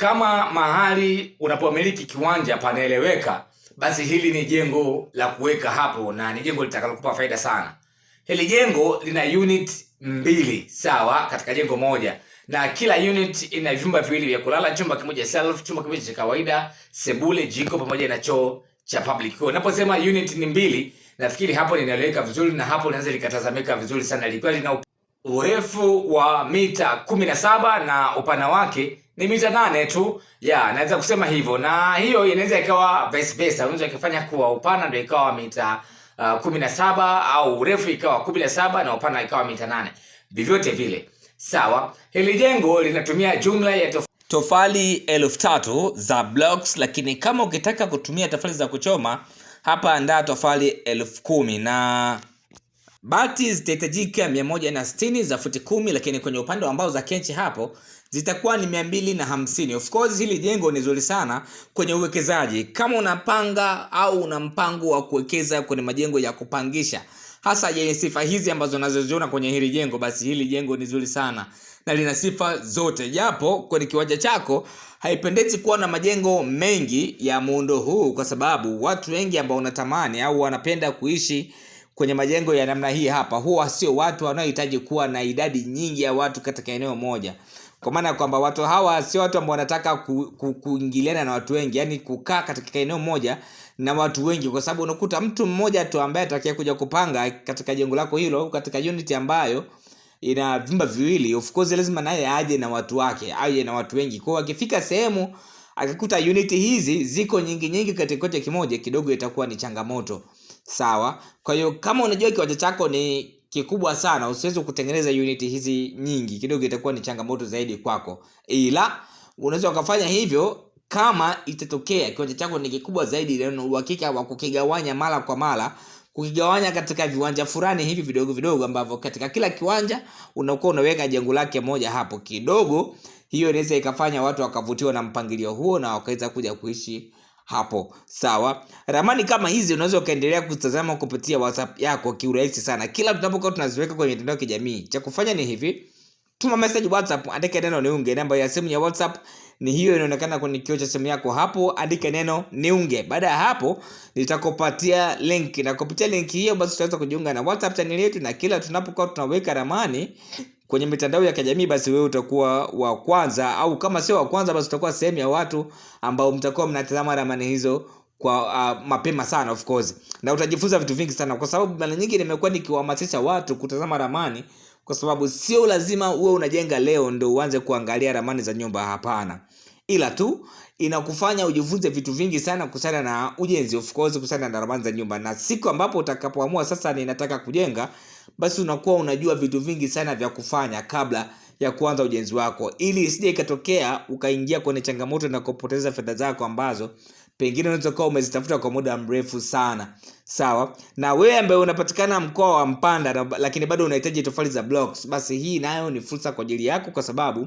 Kama mahali unapomiliki kiwanja panaeleweka, basi hili ni jengo la kuweka hapo na ni jengo litakalokupa faida sana. Hili jengo lina unit mbili, sawa, katika jengo moja, na kila unit ina vyumba viwili vya kulala, chumba kimoja self, chumba kimoja cha kawaida, sebule, jiko pamoja na choo cha public. Kwa unaposema unit ni mbili, nafikiri hapo linaeleweka vizuri na hapo linaweza likatazamika vizuri sana. Likiwa lina urefu wa mita 17 na upana wake ni mita 8 tu. Naweza kusema hivyo, na hiyo inaweza ikawa vice versa. Unaweza ikafanya kuwa upana ndio ikawa mita 17 au urefu ikawa 17 na upana ikawa mita 8. Vyovyote vile, sawa. Hili jengo linatumia jumla ya tofali 3000 za blocks, lakini kama ukitaka kutumia tofali za kuchoma, hapa andaa tofali 10,000 na bati zitahitajika 160 za futi 10, lakini kwenye upande wa mbao za kenchi hapo zitakuwa ni 250. Of course hili jengo ni zuri sana kwenye uwekezaji. Kama unapanga au una mpango wa kuwekeza kwenye majengo ya kupangisha, hasa yenye sifa hizi ambazo unazoziona kwenye hili jengo, basi hili jengo ni zuri sana na lina sifa zote. Japo kwenye kiwanja chako haipendezi kuwa na majengo mengi ya muundo huu, kwa sababu watu wengi ambao unatamani au wanapenda kuishi kwenye majengo ya namna hii hapa huwa sio watu wanaohitaji kuwa na idadi nyingi ya watu katika eneo moja. Kwa maana kwamba watu hawa sio watu ambao wanataka kuingiliana na watu wengi, yani kukaa katika eneo moja na watu wengi, kwa sababu unakuta mtu mmoja tu ambaye atakaye kuja kupanga katika jengo lako hilo, katika unit ambayo ina vyumba viwili, of course lazima naye aje na watu wake, aje na watu wengi. Kwa hiyo akifika sehemu akikuta unit hizi ziko nyingi katika kote kimoja, kidogo itakuwa ni changamoto. Sawa. Kwa hiyo kama unajua kiwanja chako ni kikubwa sana, usiweze kutengeneza unit hizi nyingi, kidogo itakuwa ni changamoto zaidi kwako. Ila unaweza ukafanya hivyo kama itatokea kiwanja chako ni kikubwa zaidi, na uhakika wa kukigawanya mara kwa mara, kukigawanya katika viwanja fulani hivi vidogo ambavyo katika kila kiwanja unakuwa unaweka jengo lake moja hapo kidogo. Hiyo inaweza ikafanya watu wakavutiwa na mpangilio huo na wakaweza kuja kuishi hapo. Sawa. Ramani kama hizi unaweza ukaendelea kutazama kupitia WhatsApp yako kiurahisi sana. Kila tunapokuwa tunaziweka kwenye mitandao ya kijamii, cha kufanya ni hivi: tuma message WhatsApp, andika neno niunge. Namba ya simu ya WhatsApp ni hiyo inaonekana kwenye kioo cha simu yako hapo, andika neno niunge. Baada ya hapo nitakupatia link, na kupitia link hiyo basi utaweza kujiunga na WhatsApp channel yetu, na kila tunapokuwa tunaweka ramani kwenye mitandao ya kijamii, basi wewe utakuwa wa kwanza, au kama sio wa kwanza basi utakuwa sehemu ya watu ambao mtakuwa mnatazama ramani hizo kwa mapema sana of course, na utajifunza vitu vingi sana, kwa sababu mara nyingi nimekuwa nikiwahamasisha watu kutazama ramani, kwa sababu sio lazima uwe unajenga leo ndio uanze kuangalia ramani za nyumba. Hapana, ila tu inakufanya ujifunze vitu vingi sana kuhusiana na ujenzi, of course kuhusiana na ramani za nyumba, na siku ambapo utakapoamua sasa ninataka kujenga, basi unakuwa unajua vitu vingi sana vya kufanya kabla ya kuanza ujenzi wako, ili isije ikatokea ukaingia kwenye changamoto na kupoteza fedha zako ambazo pengine unaweza kuwa umezitafuta kwa muda mrefu sana. Sawa. Na wewe ambaye unapatikana mkoa wa Mpanda lakini bado unahitaji tofali za blocks, basi hii nayo ni fursa kwa ajili yako, kwa sababu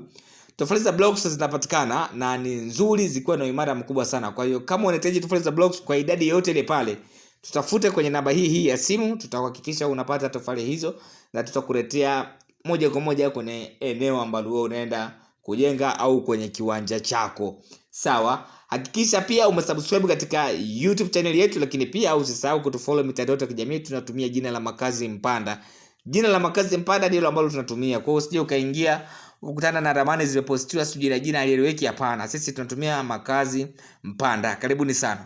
tofali za blocks zinapatikana na ni nzuri, zikiwa na imara mkubwa sana. Kwa hiyo kama unahitaji tofali za blocks kwa idadi yote ile pale, tutafute kwenye namba hii ya simu, tutahakikisha unapata tofali hizo na tutakuletea moja kwa moja kwenye eneo ambalo wewe unaenda kujenga au kwenye kiwanja chako. Sawa. Hakikisha pia umesubscribe katika YouTube channel yetu, lakini pia usisahau kutufollow mitandao ya kijamii. Tunatumia jina la Makazi Mpanda. Jina la Makazi Mpanda ndilo ambalo tunatumia. Kwa hiyo usije ukaingia ukutana na ramani zilizopostiwa sijui na jina aliyeweki, hapana. Sisi tunatumia Makazi Mpanda. Karibuni sana.